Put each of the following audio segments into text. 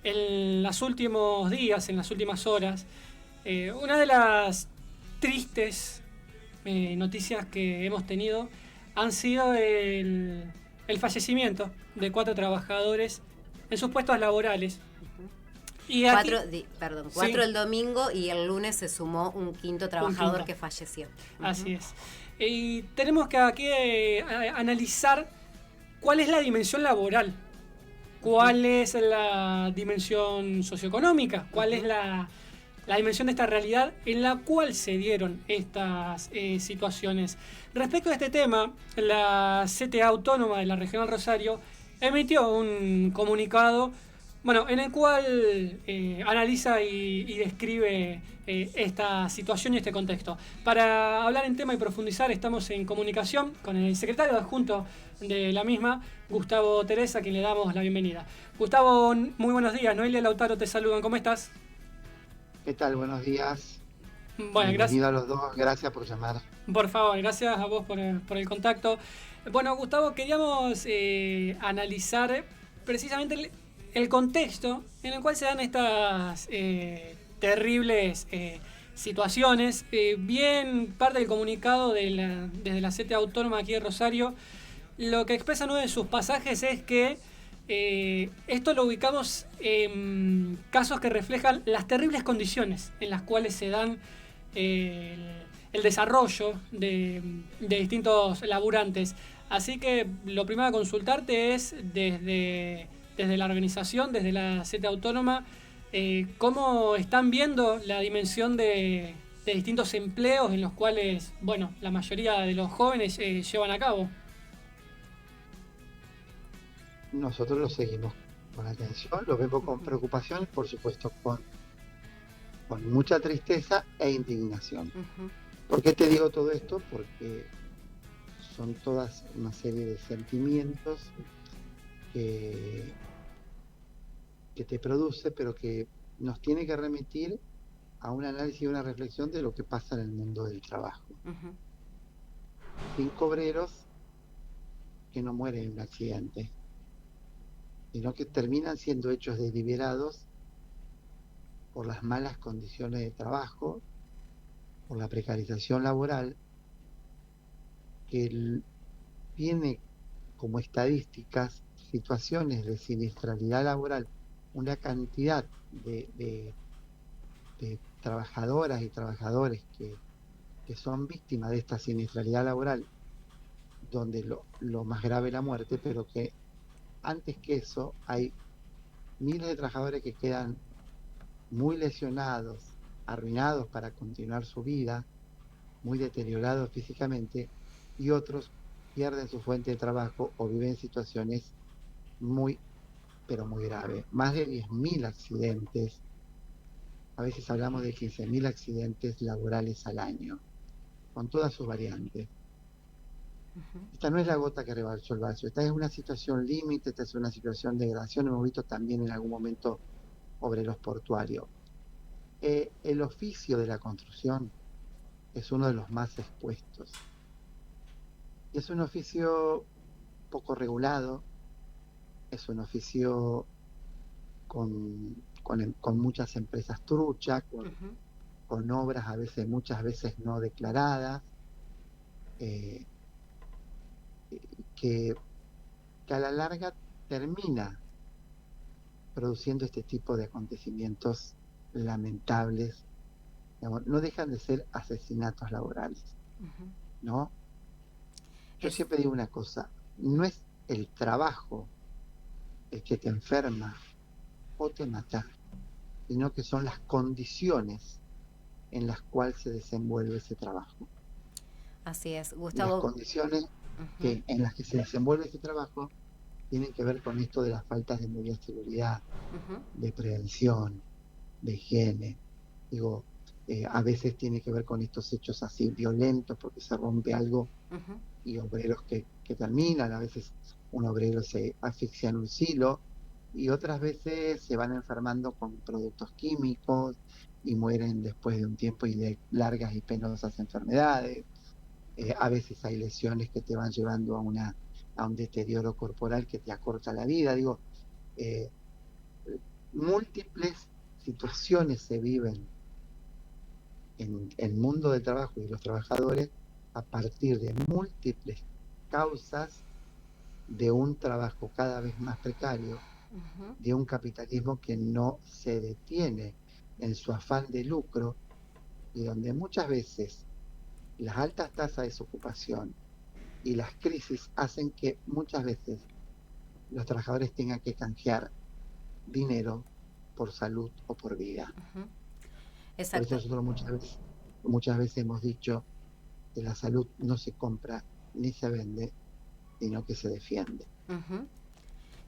En los últimos días, en las últimas horas, una de las tristes noticias que hemos tenido han sido el fallecimiento de 4 trabajadores en sus puestos laborales. Ujú. Y aquí, sí, Cuatro el domingo y el lunes se sumó un quinto un trabajador quinto. que falleció. Así Ujú. es. Y tenemos que aquí analizar cuál es la dimensión laboral, Ujú. cuál es la dimensión socioeconómica, cuál es Ujú. la dimensión de esta realidad en la cual se dieron estas situaciones. Respecto a este tema, la CTA Autónoma de la Regional Rosario emitió un comunicado, bueno, en el cual analiza y describe esta situación y este contexto. Para hablar en tema y profundizar, estamos en comunicación con el secretario adjunto de la misma, Gustavo Teresa, a quien le damos la bienvenida. Gustavo, muy buenos días. Noelia y Lautaro te saludan. ¿Cómo estás? ¿Qué tal? Buenos días. Bueno, gracias. Bienvenido a los dos. Gracias por llamar. Por favor, gracias a vos por el contacto. Bueno, Gustavo, queríamos analizar precisamente el contexto en el cual se dan estas terribles situaciones. Bien, parte del comunicado desde la CTA Autónoma aquí de Rosario, lo que expresa uno de sus pasajes es que esto lo ubicamos en casos que reflejan las terribles condiciones en las cuales se dan el desarrollo de distintos laburantes. Así que lo primero a consultarte es desde la organización, desde la CTA Autónoma, cómo están viendo la dimensión de distintos empleos en los cuales, bueno, la mayoría de los jóvenes llevan a cabo. Nosotros lo seguimos con atención, lo vemos con preocupación, por supuesto con mucha tristeza e indignación. Ujú. ¿Por qué te digo todo esto? Porque son todas una serie de sentimientos que, que te produce, pero que nos tiene que remitir a un análisis y una reflexión de lo que pasa en el mundo del trabajo. Ujú. 5 obreros que no mueren en un accidente, sino que terminan siendo hechos deliberados por las malas condiciones de trabajo, por la precarización laboral, que tiene como estadísticas situaciones de siniestralidad laboral, una cantidad de trabajadoras y trabajadores que son víctimas de esta siniestralidad laboral, donde lo más grave es la muerte, pero que antes que eso hay miles de trabajadores que quedan muy lesionados, arruinados para continuar su vida, muy deteriorados físicamente, y otros pierden su fuente de trabajo o viven situaciones muy, pero muy graves. Más de 10.000 accidentes, a veces hablamos de 15.000 accidentes laborales al año, con todas sus variantes. Ujú. Esta no es la gota que rebalsó el vaso, esta es una situación límite, esta es una situación de degradación, hemos visto también en algún momento obreros portuarios. El oficio de la construcción es uno de los más expuestos. Y es un oficio poco regulado, es un oficio con muchas empresas truchas, Ujú. con obras a veces, muchas veces no declaradas, eh, que, que a la larga termina produciendo este tipo de acontecimientos lamentables. Digamos, no dejan de ser asesinatos laborales, Ujú. ¿no? Yo Es, siempre digo una cosa, no es el trabajo el que te enferma o te mata, sino que son las condiciones en las cuales se desenvuelve ese trabajo. así es, Y las Gustavo. condiciones Ujú. en las que se desenvuelve ese trabajo tienen que ver con esto de las faltas de medidas de seguridad, Ujú. de prevención, de higiene. Digo, a veces tiene que ver con estos hechos así violentos porque se rompe algo Ujú. y obreros que terminan, a veces un obrero se asfixia en un silo y otras veces se van enfermando con productos químicos y mueren después de un tiempo y de largas y penosas enfermedades. A veces hay lesiones que te van llevando a un deterioro corporal que te acorta la vida. Digo, eh, múltiples situaciones se viven en el mundo del trabajo y de los trabajadores a partir de múltiples causas de un trabajo cada vez más precario, Ujú. de un capitalismo que no se detiene en su afán de lucro y donde muchas veces las altas tasas de desocupación y las crisis hacen que muchas veces los trabajadores tengan que canjear dinero por salud o por vida. Ujú. Por eso Exacto. nosotros muchas veces hemos dicho que la salud no se compra ni se vende, sino que se defiende. Ujú.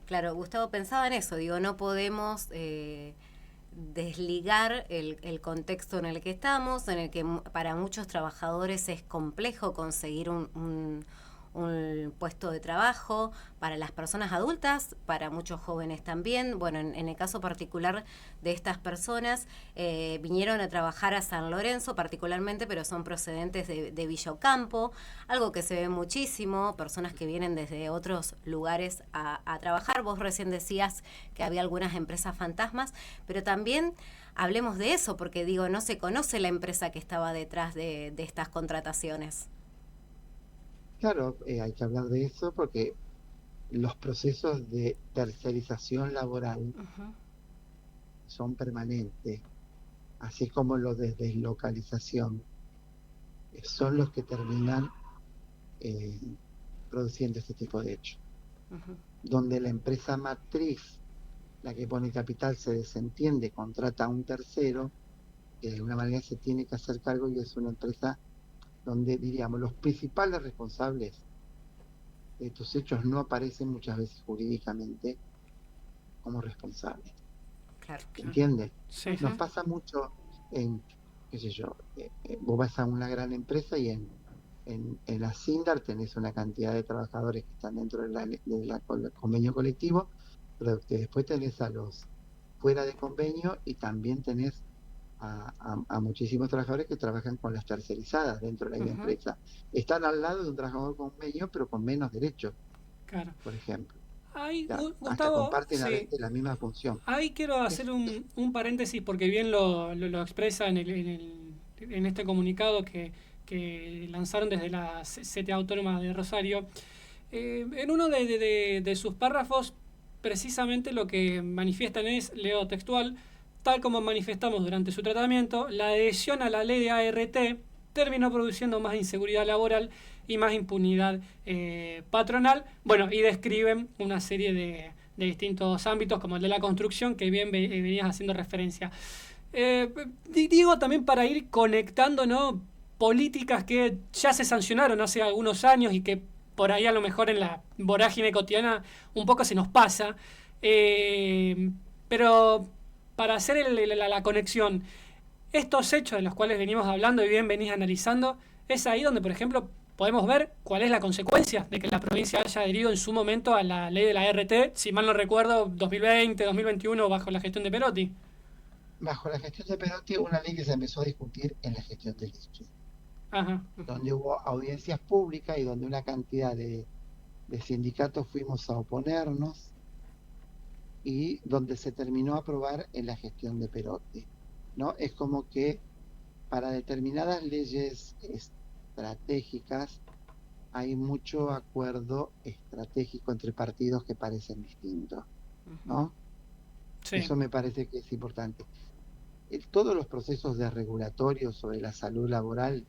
Claro, Gustavo, pensaba en eso, digo, no podemos desligar el contexto en el que estamos, en el que para muchos trabajadores es complejo conseguir un puesto de trabajo, para las personas adultas, para muchos jóvenes también. Bueno, en el caso particular de estas personas, vinieron a trabajar a San Lorenzo particularmente, pero son procedentes de Villa Ocampo, algo que se ve muchísimo, personas que vienen desde otros lugares a trabajar. Vos recién decías que había algunas empresas fantasmas, pero también hablemos de eso, porque digo, no se conoce la empresa que estaba detrás de estas contrataciones. Claro, hay que hablar de eso porque los procesos de tercerización laboral Uh-huh. son permanentes, así como los de deslocalización, son los que terminan eh, produciendo este tipo de hechos, Uh-huh. donde la empresa matriz, la que pone capital, se desentiende, contrata a un tercero, que de alguna manera se tiene que hacer cargo y es una empresa donde, diríamos, los principales responsables de estos hechos no aparecen muchas veces jurídicamente como responsables. Claro. Claro. ¿Entiendes? Sí, Nos Uh-huh. pasa mucho en, qué sé yo, vos vas a una gran empresa y en la SINDAR tenés una cantidad de trabajadores que están dentro del convenio colectivo, pero que después tenés a los fuera de convenio y también tenés a muchísimos trabajadores que trabajan con las tercerizadas dentro de la misma Uh-huh. empresa. Están al lado de un trabajador convenio, pero con menos derechos, claro. por ejemplo. Ay, Ya, hasta Gustavo, comparten a sí. veces la misma función. Ahí quiero hacer un paréntesis porque bien lo expresa en este comunicado que lanzaron desde la CTA Autónoma de Rosario. En uno de sus párrafos, precisamente lo que manifiestan es, leo textual, tal como manifestamos durante su tratamiento, la adhesión a la ley de ART terminó produciendo más inseguridad laboral y más impunidad patronal. Bueno, y describen una serie de distintos ámbitos, como el de la construcción, que bien venías haciendo referencia. Digo también para ir conectando, ¿no?, políticas que ya se sancionaron hace algunos años y que por ahí a lo mejor en la vorágine cotidiana un poco se nos pasa. Pero para hacer la conexión, estos hechos de los cuales venimos hablando y bien venís analizando, es ahí donde, por ejemplo, podemos ver cuál es la consecuencia de que la provincia haya adherido en su momento a la ley de la RT, si mal no recuerdo, 2020, 2021, bajo la gestión de Perotti. Bajo la gestión de Perotti, una ley que se empezó a discutir en la gestión de Lichi, Ajá. donde hubo audiencias públicas y donde una cantidad de sindicatos fuimos a oponernos y donde se terminó a aprobar en la gestión de Perotti, ¿no? Es como que para determinadas leyes estratégicas hay mucho acuerdo estratégico entre partidos que parecen distintos, Uh-huh. ¿no? Sí. Eso me parece que es importante. Todos los procesos de regulatorios sobre la salud laboral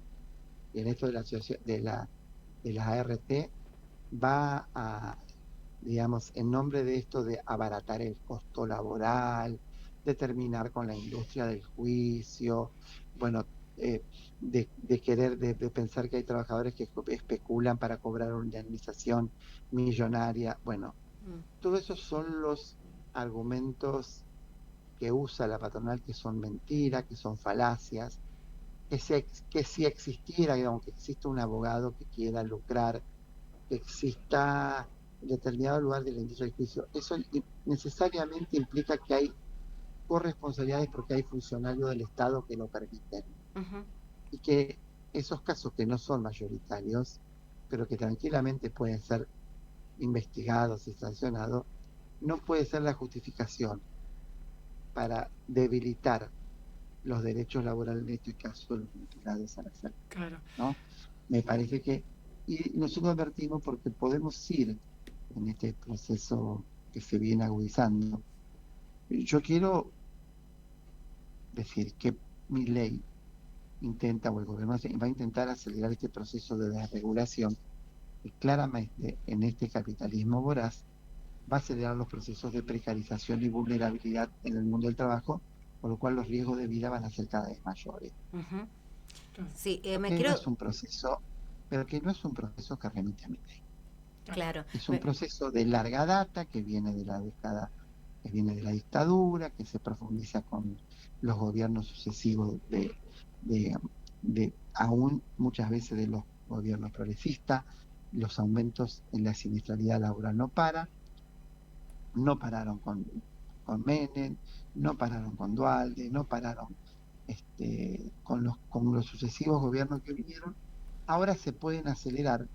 y en esto de la ART va a, digamos, en nombre de esto de abaratar el costo laboral, de terminar con la industria del juicio, bueno, de querer, de pensar que hay trabajadores que especulan para cobrar una indemnización millonaria. Bueno, Mm. todos esos son los argumentos que usa la patronal, que son mentiras, que son falacias, que si existiera, digamos, que exista un abogado que quiera lucrar, que exista en determinado lugar de la industria del juicio, eso necesariamente implica que hay corresponsabilidades porque hay funcionarios del Estado que lo permiten. Uh-huh. Y que esos casos que no son mayoritarios, pero que tranquilamente pueden ser investigados y sancionados, no puede ser la justificación para debilitar los derechos laborales, en este caso los vinculados a la salud, Claro. ¿no? Me parece que, y nosotros advertimos porque podemos ir en este proceso que se viene agudizando. Yo quiero decir que mi ley intenta, o el gobierno va a intentar acelerar este proceso de desregulación, que claramente en este capitalismo voraz va a acelerar los procesos de precarización y vulnerabilidad en el mundo del trabajo, por lo cual los riesgos de vida van a ser cada vez mayores. Ujú. Claro. Sí, me Que quiero... no es un proceso, pero que no es un proceso que remite a mi ley. Claro. Es un proceso de larga data que viene de la década, que viene de la dictadura, que se profundiza con los gobiernos sucesivos de aún muchas veces de los gobiernos progresistas. Los aumentos en la siniestralidad laboral no pararon con Menem, no pararon con Dualde, no pararon con los sucesivos gobiernos que vinieron. Ahora se pueden acelerar,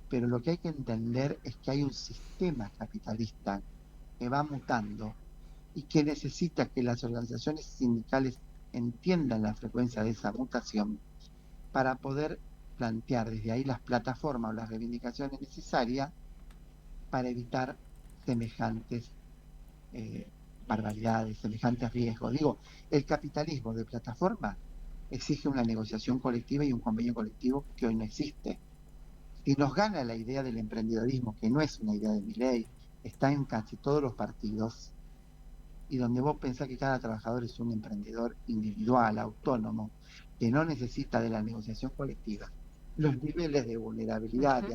pero lo que hay que entender es que hay un sistema capitalista que va mutando y que necesita que las organizaciones sindicales entiendan la frecuencia de esa mutación para poder plantear desde ahí las plataformas o las reivindicaciones necesarias para evitar semejantes barbaridades, semejantes riesgos. Digo, el capitalismo de plataforma exige una negociación colectiva y un convenio colectivo que hoy no existe. Y nos gana la idea del emprendedorismo, que no es una idea de Milei, está en casi todos los partidos, y donde vos pensás que cada trabajador es un emprendedor individual, autónomo, que no necesita de la negociación colectiva. Los niveles de vulnerabilidad,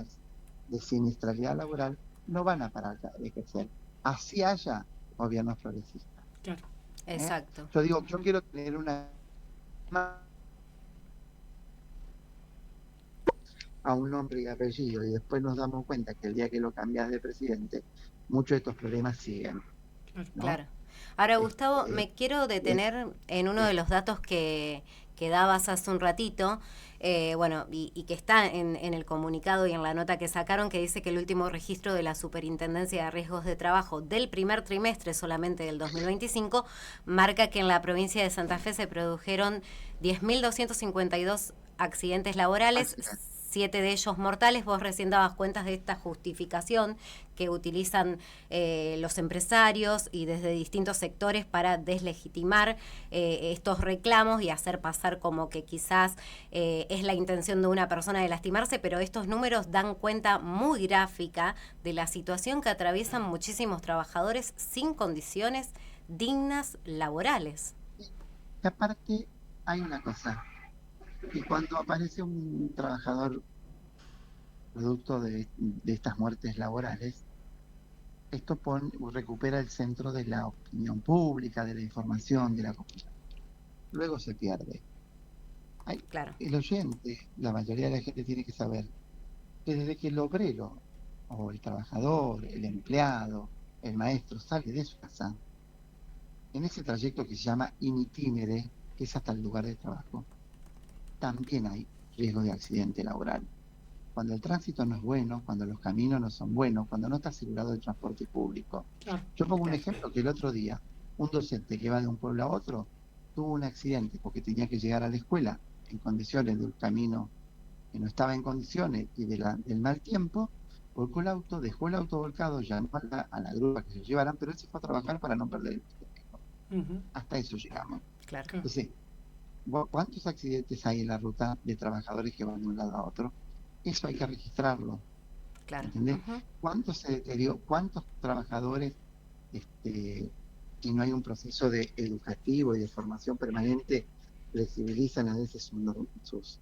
de siniestralidad laboral, no van a parar de crecer. Así haya gobiernos progresistas. Claro. Exacto. Yo digo, yo quiero tener una a un nombre y apellido, y después nos damos cuenta que el día que lo cambias de presidente, muchos de estos problemas siguen. ¿no? Claro. Ahora, Gustavo, me quiero detener en uno de los datos que dabas hace un ratito, bueno, y que está en el comunicado y en la nota que sacaron, que dice que el último registro de la Superintendencia de Riesgos de Trabajo del primer trimestre solamente del 2025 marca que en la provincia de Santa Fe se produjeron 10.252 accidentes laborales, 7 de ellos mortales. Vos recién dabas cuentas de esta justificación que utilizan los empresarios y desde distintos sectores para deslegitimar estos reclamos y hacer pasar como que quizás es la intención de una persona de lastimarse, pero estos números dan cuenta muy gráfica de la situación que atraviesan muchísimos trabajadores sin condiciones dignas laborales. Y aparte, hay una cosa. Y cuando aparece un trabajador producto de estas muertes laborales, esto recupera el centro de la opinión pública, de la información, de la comunicación. Luego se pierde. Claro. El oyente, la mayoría de la gente tiene que saber que desde que el obrero, o el trabajador, el empleado, el maestro sale de su casa, en ese trayecto que se llama in itinere, que es hasta el lugar de trabajo, también hay riesgo de accidente laboral. Cuando el tránsito no es bueno, cuando los caminos no son buenos, cuando no está asegurado el transporte público. Yo pongo un ejemplo que el otro día, un docente que va de un pueblo a otro, tuvo un accidente porque tenía que llegar a la escuela en condiciones de un camino que no estaba en condiciones y del mal tiempo, volcó el auto, dejó el auto volcado, llamó a la grúa que se llevaran, pero él se fue a trabajar para no perder el tiempo. Hasta eso llegamos. Claro. Entonces, ¿cuántos accidentes hay en la ruta de trabajadores que van de un lado a otro? Eso hay que registrarlo. Claro. ¿Entendés? ¿Cuántos se deterioró? ¿Cuántos trabajadores, si no hay un proceso de educativo y de formación permanente, flexibilizan a veces sus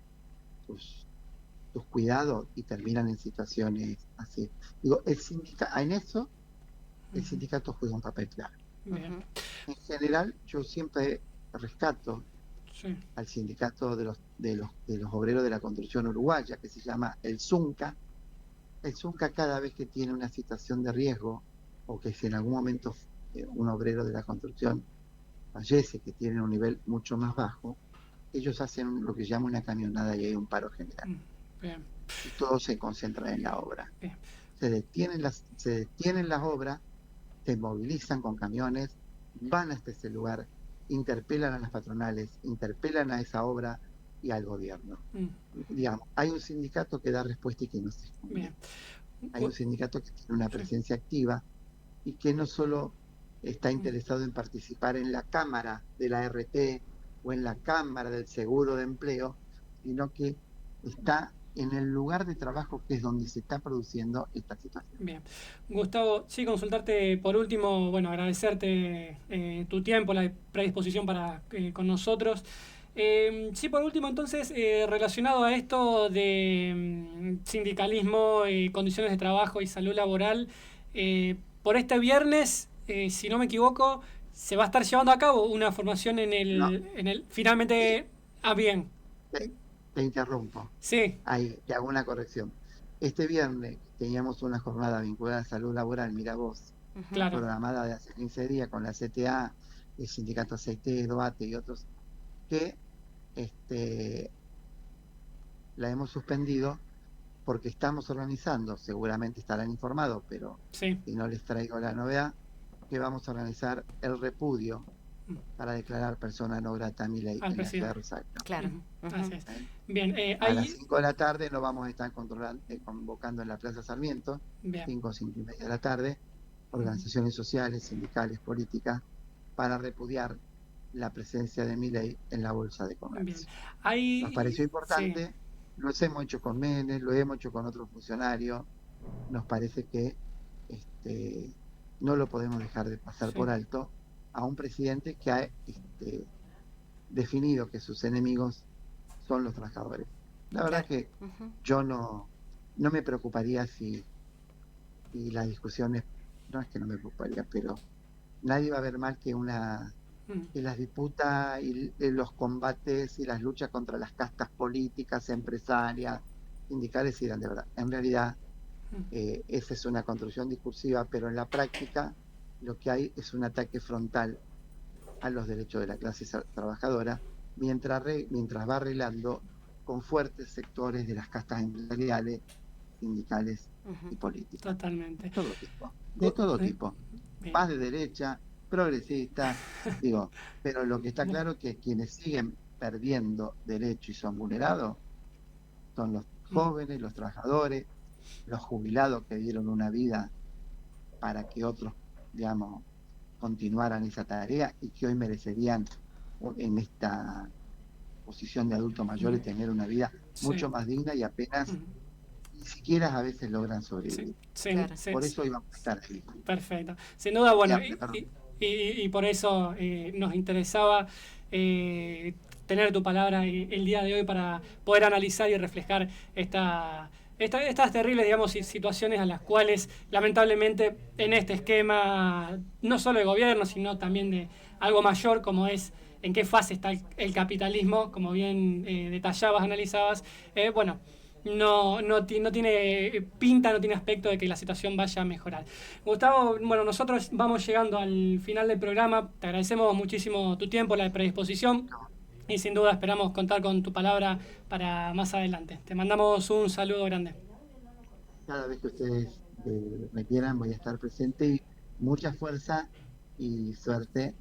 cuidados y terminan en situaciones así? Digo, en eso el sindicato juega un papel clave. En general, yo siempre rescato al sindicato de los obreros de la construcción uruguaya, que se llama el ZUNCA. El ZUNCA, cada vez que tiene una situación de riesgo, o que si en algún momento un obrero de la construcción fallece, que tiene un nivel mucho más bajo, ellos hacen lo que llama una camionada y hay un paro general. Y todo se concentra en la obra. Se detienen las obras, se movilizan con camiones, van hasta ese lugar, interpelan a las patronales, interpelan a esa obra y al gobierno. Digamos, hay un sindicato que da respuesta y que no se esconde. Bien. Hay un sindicato que tiene una presencia activa y que no solo está interesado en participar en la Cámara de la RT o en la Cámara del Seguro de Empleo, sino que está en el lugar de trabajo que es donde se está produciendo esta situación. Bien. Gustavo, sí, consultarte por último, bueno, agradecerte tu tiempo, la predisposición para con nosotros. Sí, por último, entonces, relacionado a esto de sindicalismo, condiciones de trabajo y salud laboral, por este viernes, si no me equivoco, se va a estar llevando a cabo una formación No, finalmente, bien, te, te interrumpo. sí, Ahí te hago una corrección. Este viernes teníamos una jornada vinculada a salud laboral, mira vos, claro, programada de hace 15 días con la CTA, el sindicato aceite, DOATE y otros, que la hemos suspendido porque estamos organizando, seguramente estarán informados, pero sí, si no les traigo la novedad, que vamos a organizar el repudio para declarar persona no grata a Milei al en la ciudad de presidente. Rosario. Claro. Así es. ¿Eh? Bien, A las 5 de la tarde nos vamos a estar convocando en la Plaza Sarmiento, bien. 5 y media de la tarde, organizaciones sociales, sindicales, políticas, para repudiar la presencia de Milei en la Bolsa de Comercio. Bien. Nos pareció Sí, importante, lo hemos hecho con Menes, lo hemos hecho con otros funcionarios, nos parece que no lo podemos dejar de pasar sí, por alto a un presidente que ha definido que sus enemigos son los trabajadores. La verdad Claro. que yo no me preocuparía si las discusiones, no es que no me preocuparía, pero nadie va a ver mal que que las disputas y los combates y las luchas contra las castas políticas, empresarias, sindicales sigan de verdad. En realidad, esa es una construcción discursiva, pero en la práctica lo que hay es un ataque frontal a los derechos de la clase trabajadora, mientras va arreglando con fuertes sectores de las castas empresariales, sindicales y políticas. Totalmente. De todo tipo. Más de derecha, progresista, digo, pero lo que está claro es que quienes siguen perdiendo derechos y son vulnerados son los jóvenes, los trabajadores, los jubilados que dieron una vida para que otros, digamos, continuaran esa tarea y que hoy merecerían en esta posición de adultos mayores tener una vida mucho más digna y apenas ni siquiera a veces logran sobrevivir. Claro. Por eso íbamos a estar ahí. Perfecto. Sin duda, bueno, Ya, y por eso nos interesaba tener tu palabra el día de hoy para poder analizar y reflejar estas terribles, digamos, situaciones a las cuales lamentablemente en este esquema, no solo de gobierno, sino también de algo mayor como es en qué fase está el capitalismo, como bien detallabas, analizabas, bueno, no tiene pinta, no tiene aspecto de que la situación vaya a mejorar. Gustavo, bueno, nosotros vamos llegando al final del programa, te agradecemos muchísimo tu tiempo, la predisposición y sin duda esperamos contar con tu palabra para más adelante. Te mandamos un saludo grande. Cada vez que ustedes me quieran voy a estar presente y mucha fuerza y suerte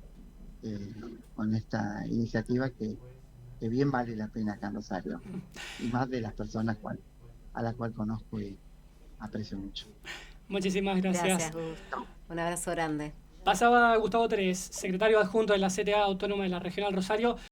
con esta iniciativa que bien vale la pena acá en Rosario y más de las personas a la cual conozco y aprecio mucho. Muchísimas gracias. Gracias, Gus. Un abrazo grande. Pasaba Gustavo Teres, secretario adjunto de la CTA Autónoma de la Regional Rosario.